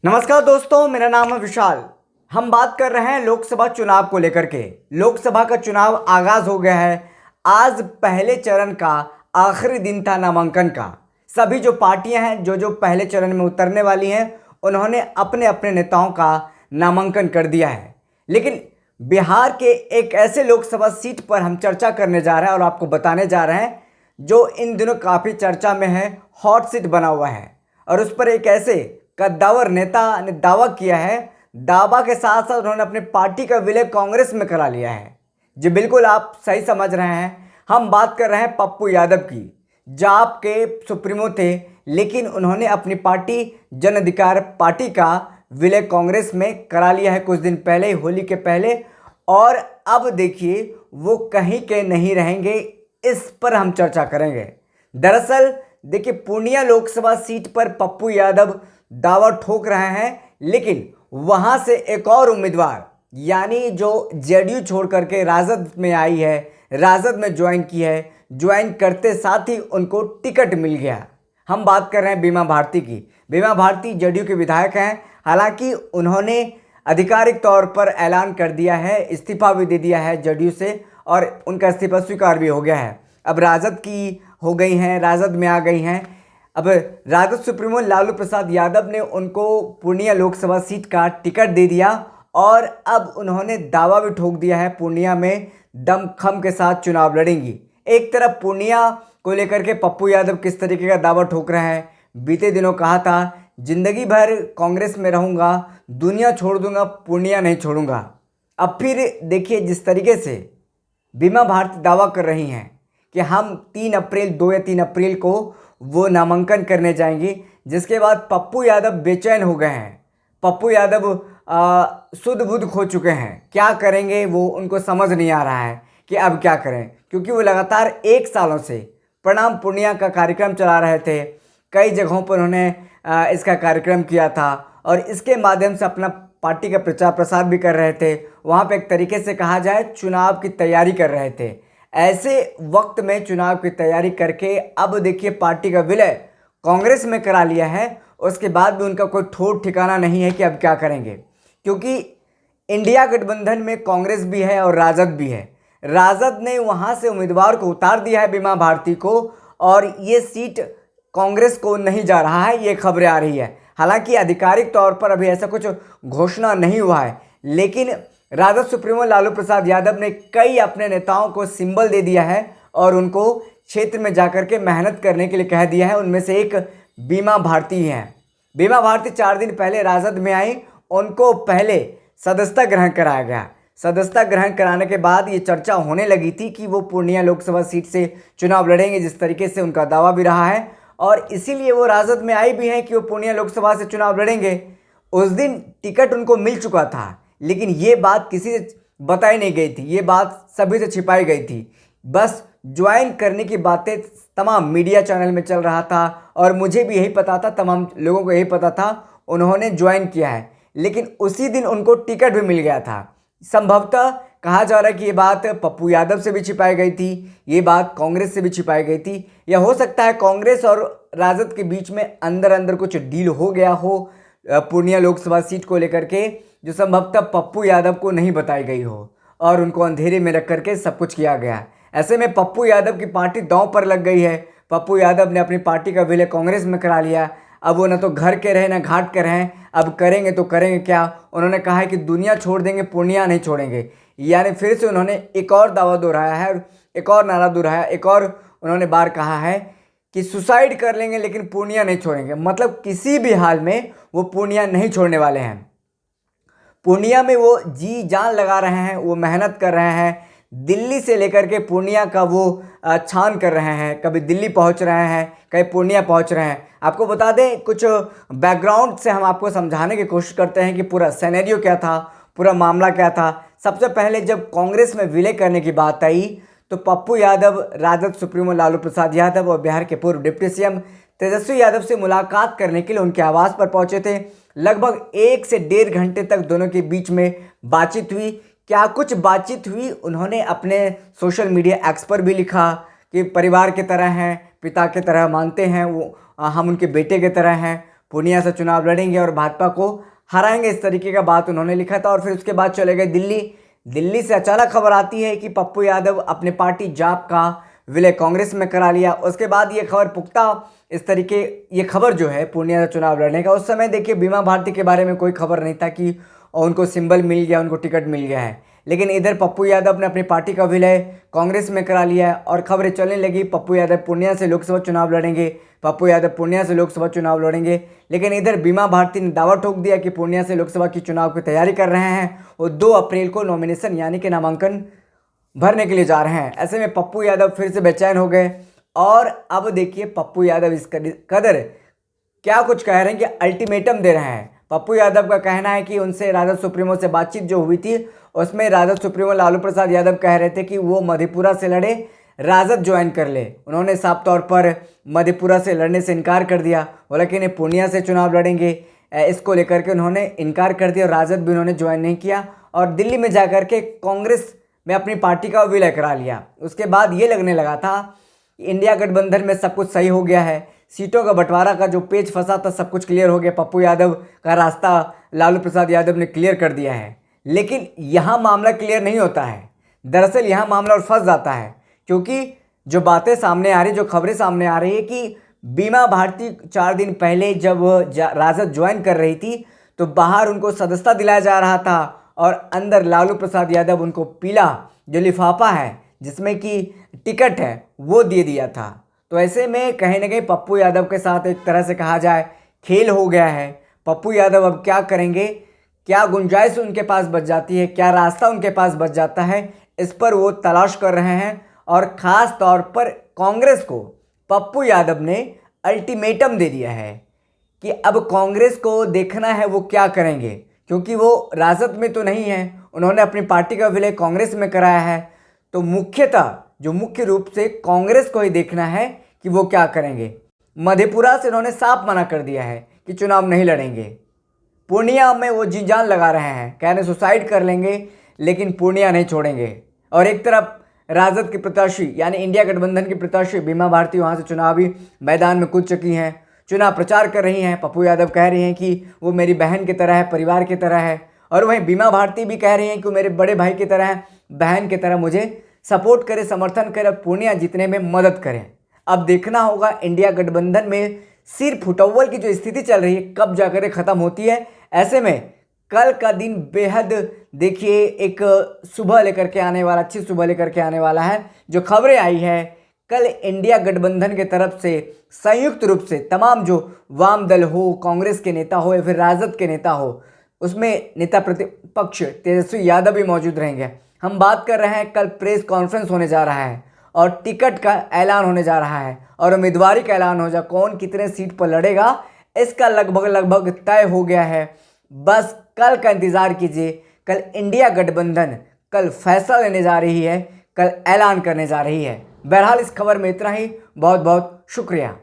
नमस्कार दोस्तों, मेरा नाम है विशाल। हम बात कर रहे हैं लोकसभा चुनाव को लेकर के। लोकसभा का चुनाव आगाज हो गया है। आज पहले चरण का आखिरी दिन था नामांकन का। सभी जो पार्टियां हैं जो पहले चरण में उतरने वाली हैं, उन्होंने अपने अपने नेताओं का नामांकन कर दिया है। लेकिन बिहार के एक ऐसे लोकसभा सीट पर हम चर्चा करने जा रहे हैं और आपको बताने जा रहे हैं जो इन दिनों काफ़ी चर्चा में है, हॉट सीट बना हुआ है। और उस पर एक ऐसे कद्दावर नेता ने दावा किया है। दावा के साथ साथ उन्होंने अपनी पार्टी का विलय कांग्रेस में करा लिया है। जी बिल्कुल, आप सही समझ रहे हैं। हम बात कर रहे हैं पप्पू यादव की। जाप के सुप्रीमो थे, लेकिन उन्होंने अपनी पार्टी जन अधिकार पार्टी का विलय कांग्रेस में करा लिया है कुछ दिन पहले, होली के पहले। और अब देखिए वो कहीं के नहीं रहेंगे, इस पर हम चर्चा करेंगे। दरअसल देखिए, पूर्णिया लोकसभा सीट पर पप्पू यादव दावा ठोक रहे हैं, लेकिन वहां से एक और उम्मीदवार यानी जो जेडीयू छोड़ करके राजद में आई है, राजद में ज्वाइन की है, ज्वाइन करते साथ ही उनको टिकट मिल गया। हम बात कर रहे हैं बीमा भारती की। बीमा भारती जेडीयू के विधायक हैं। हालांकि उन्होंने आधिकारिक तौर पर ऐलान कर दिया है, इस्तीफा भी दे दिया है जेडीयू से, और उनका इस्तीफा स्वीकार भी हो गया है। अब राजद की हो गई हैं, राजद में आ गई हैं। अब राजद सुप्रीमो लालू प्रसाद यादव ने उनको पूर्णिया लोकसभा सीट का टिकट दे दिया और अब उन्होंने दावा भी ठोक दिया है पूर्णिया में दमखम के साथ चुनाव लड़ेंगी। एक तरफ पूर्णिया को लेकर के पप्पू यादव किस तरीके का दावा ठोक रहे हैं। बीते दिनों कहा था जिंदगी भर कांग्रेस में रहूँगा, दुनिया छोड़ दूंगा, पूर्णिया नहीं छोड़ूंगा। अब फिर देखिए जिस तरीके से बीमा भारती दावा कर रही हैं कि हम 2 या 3 अप्रैल को वो नामांकन करने जाएंगी, जिसके बाद पप्पू यादव बेचैन हो गए हैं। पप्पू यादव सुध बुध खो चुके हैं। क्या करेंगे वो उनको समझ नहीं आ रहा है कि अब क्या करें, क्योंकि वो लगातार 1 सालों से प्रणाम पूर्णिया का कार्यक्रम चला रहे थे। कई जगहों पर उन्होंने इसका कार्यक्रम किया था और इसके माध्यम से अपना पार्टी का प्रचार प्रसार भी कर रहे थे। वहाँ पे एक तरीके से कहा जाए चुनाव की तैयारी कर रहे थे। ऐसे वक्त में चुनाव की तैयारी करके अब देखिए पार्टी का विलय कांग्रेस में करा लिया है। उसके बाद भी उनका कोई ठोर ठिकाना नहीं है कि अब क्या करेंगे, क्योंकि इंडिया गठबंधन में कांग्रेस भी है और राजद भी है। राजद ने वहां से उम्मीदवार को उतार दिया है बीमा भारती को, और ये सीट कांग्रेस को नहीं जा रहा है, ये खबरें आ रही है। हालांकि आधिकारिक तौर पर अभी ऐसा कुछ घोषणा नहीं हुआ है, लेकिन राजद सुप्रीमो लालू प्रसाद यादव ने कई अपने नेताओं को सिंबल दे दिया है और उनको क्षेत्र में जाकर के मेहनत करने के लिए कह दिया है। उनमें से एक बीमा भारती है। बीमा भारती 4 दिन पहले राजद में आई, उनको पहले सदस्यता ग्रहण कराया गया। सदस्यता ग्रहण कराने के बाद ये चर्चा होने लगी थी कि वो पूर्णिया लोकसभा सीट से चुनाव लड़ेंगे, जिस तरीके से उनका दावा भी रहा है, और इसीलिए वो राजद में आई भी हैं कि वो पूर्णिया लोकसभा से चुनाव लड़ेंगे। उस दिन टिकट उनको मिल चुका था, लेकिन ये बात किसी से बताई नहीं गई थी, ये बात सभी से छिपाई गई थी। बस ज्वाइन करने की बातें तमाम मीडिया चैनल में चल रहा था और मुझे भी यही पता था, तमाम लोगों को यही पता था उन्होंने ज्वाइन किया है। लेकिन उसी दिन उनको टिकट भी मिल गया था। संभवतः कहा जा रहा है कि ये बात पप्पू यादव से भी छिपाई गई थी, ये बात कांग्रेस से भी छिपाई गई थी, या हो सकता है कांग्रेस और राजद के बीच में अंदर अंदर कुछ डील हो गया हो पूर्णिया लोकसभा सीट को लेकर के, जो संभवतः पप्पू यादव को नहीं बताई गई हो और उनको अंधेरे में रख करके सब कुछ किया गया। ऐसे में पप्पू यादव की पार्टी दांव पर लग गई है। पप्पू यादव ने अपनी पार्टी का विलय कांग्रेस में करा लिया। अब वो न तो घर के रहे न घाट के रहें, अब करेंगे तो करेंगे क्या। उन्होंने कहा है कि दुनिया छोड़ देंगे, पूर्णिया नहीं छोड़ेंगे। यानी फिर से उन्होंने एक और दावा दोहराया है और एक और नारा दोहराया, एक और उन्होंने बार कहा है कि सुसाइड कर लेंगे लेकिन पूर्णिया नहीं छोड़ेंगे। मतलब किसी भी हाल में वो पूर्णिया नहीं छोड़ने वाले हैं। पूर्णिया में वो जी जान लगा रहे हैं, वो मेहनत कर रहे हैं। दिल्ली से लेकर के पूर्णिया का वो छान कर रहे हैं। कभी दिल्ली पहुंच रहे हैं, कभी पूर्णिया पहुंच रहे हैं। आपको बता दें, कुछ बैकग्राउंड से हम आपको समझाने की कोशिश करते हैं कि पूरा सिनेरियो क्या था, पूरा मामला क्या था। सबसे पहले जब कांग्रेस में विलय करने की बात आई तो पप्पू यादव राजद सुप्रीमो लालू प्रसाद यादव और बिहार के पूर्व डिप्टी सीएम तेजस्वी यादव से मुलाकात करने के लिए उनके आवास पर पहुंचे थे। लगभग 1 से 1.5 घंटे तक दोनों के बीच में बातचीत हुई। क्या कुछ बातचीत हुई, उन्होंने अपने सोशल मीडिया एक्स पर भी लिखा कि परिवार की तरह हैं, पिता की तरह मानते हैं, वो हम उनके बेटे की तरह हैं। पूर्णिया से चुनाव लड़ेंगे और भाजपा को हराएंगे, इस तरीके का बात उन्होंने लिखा था। और फिर उसके बाद चले गए दिल्ली। दिल्ली से अचानक खबर आती है कि पप्पू यादव अपने पार्टी जाप का विलय कांग्रेस में करा लिया। उसके बाद ये खबर पुख्ता, इस तरीके ये खबर जो है पूर्णिया से चुनाव लड़ने का, उस समय देखिए बीमा भारती के बारे में कोई खबर नहीं था कि उनको सिंबल मिल गया, उनको टिकट मिल गया है। लेकिन इधर पप्पू यादव ने अपनी पार्टी का विलय कांग्रेस में करा लिया है और खबरें चलने लगी पप्पू यादव पूर्णिया से लोकसभा चुनाव लड़ेंगे, पप्पू यादव पूर्णिया से लोकसभा चुनाव लड़ेंगे। लेकिन इधर बीमा भारती ने दावा ठोक दिया कि पूर्णिया से लोकसभा की चुनाव की तैयारी कर रहे हैं और 2 अप्रैल को नॉमिनेशन यानी कि नामांकन भरने के लिए जा रहे हैं। ऐसे में पप्पू यादव फिर से बेचैन हो गए और अब देखिए पप्पू यादव इस कदर क्या कुछ कह रहे हैं कि अल्टीमेटम दे रहे हैं। पप्पू यादव का कहना है कि उनसे राजद सुप्रीमो से बातचीत जो हुई थी उसमें राजद सुप्रीमो लालू प्रसाद यादव कह रहे थे कि वो मधेपुरा से लड़े, राजद ज्वाइन कर ले। उन्होंने साफ तौर पर मधेपुरा से लड़ने से इनकार कर दिया, बोला कि पूर्णिया से चुनाव लड़ेंगे। इसको लेकर के उन्होंने इनकार कर दिया और राजद भी उन्होंने ज्वाइन नहीं किया और दिल्ली में जाकर के कांग्रेस में अपनी पार्टी का विलय करा लिया। उसके बाद ये लगने लगा था इंडिया गठबंधन में सब कुछ सही हो गया है, सीटों का बंटवारा का जो पेच फंसा था सब कुछ क्लियर हो गया, पप्पू यादव का रास्ता लालू प्रसाद यादव ने क्लियर कर दिया है। लेकिन यहाँ मामला क्लियर नहीं होता है, दरअसल यहाँ मामला और फंस जाता है क्योंकि जो बातें सामने आ रही, जो खबरें सामने आ रही है कि बीमा भारती 4 दिन पहले जब राजद ज्वाइन कर रही थी तो बाहर उनको सदस्यता दिलाया जा रहा था और अंदर लालू प्रसाद यादव उनको पीला जो लिफाफा है जिसमें कि टिकट है वो दे दिया था। तो ऐसे में कहीं ना कहीं पप्पू यादव के साथ एक तरह से कहा जाए खेल हो गया है। पप्पू यादव अब क्या करेंगे, क्या गुंजाइश उनके पास बच जाती है, क्या रास्ता उनके पास बच जाता है, इस पर वो तलाश कर रहे हैं। और ख़ास तौर पर कांग्रेस को पप्पू यादव ने अल्टीमेटम दे दिया है कि अब कांग्रेस को देखना है वो क्या करेंगे, क्योंकि वो राजद में तो नहीं है, उन्होंने अपनी पार्टी का विलय कांग्रेस में कराया है। तो मुख्य रूप से कांग्रेस को ही देखना है कि वो क्या करेंगे। मधेपुरा से उन्होंने साफ मना कर दिया है कि चुनाव नहीं लड़ेंगे। पूर्णिया में वो जी जान लगा रहे हैं, कह रहे सुसाइड कर लेंगे लेकिन पूर्णिया नहीं छोड़ेंगे। और एक तरफ राजद के प्रत्याशी यानी इंडिया गठबंधन की प्रत्याशी बीमा भारती वहाँ से चुनावी मैदान में कूद चुकी हैं, चुनाव प्रचार कर रही हैं। पप्पू यादव कह रही हैं कि वो मेरी बहन की तरह है, परिवार की तरह है, और वहीं बीमा भारती भी कह रही हैं कि वो मेरे बड़े भाई की तरह है, बहन की तरह मुझे सपोर्ट करे, समर्थन करे, पूर्णिया जीतने में मदद करें। अब देखना होगा इंडिया गठबंधन में सिर फुटव्वल की जो स्थिति चल रही है कब जाकर ख़त्म होती है। ऐसे में कल का दिन बेहद देखिए एक सुबह लेकर के आने वाला, अच्छी सुबह लेकर के आने वाला है। जो खबरें आई है कल इंडिया गठबंधन के तरफ से संयुक्त रूप से तमाम जो वाम दल हो, कांग्रेस के नेता हो या फिर राजद के नेता हो, उसमें नेता प्रतिपक्ष तेजस्वी यादव भी मौजूद रहेंगे। हम बात कर रहे हैं कल प्रेस कॉन्फ्रेंस होने जा रहा है और टिकट का ऐलान होने जा रहा है और उम्मीदवारी का ऐलान हो जा, कौन कितने सीट पर लड़ेगा इसका लगभग तय हो गया है। बस कल का इंतज़ार कीजिए। कल इंडिया गठबंधन कल फैसला लेने जा रही है, कल ऐलान करने जा रही है। बहरहाल इस खबर में इतना ही। बहुत बहुत शुक्रिया।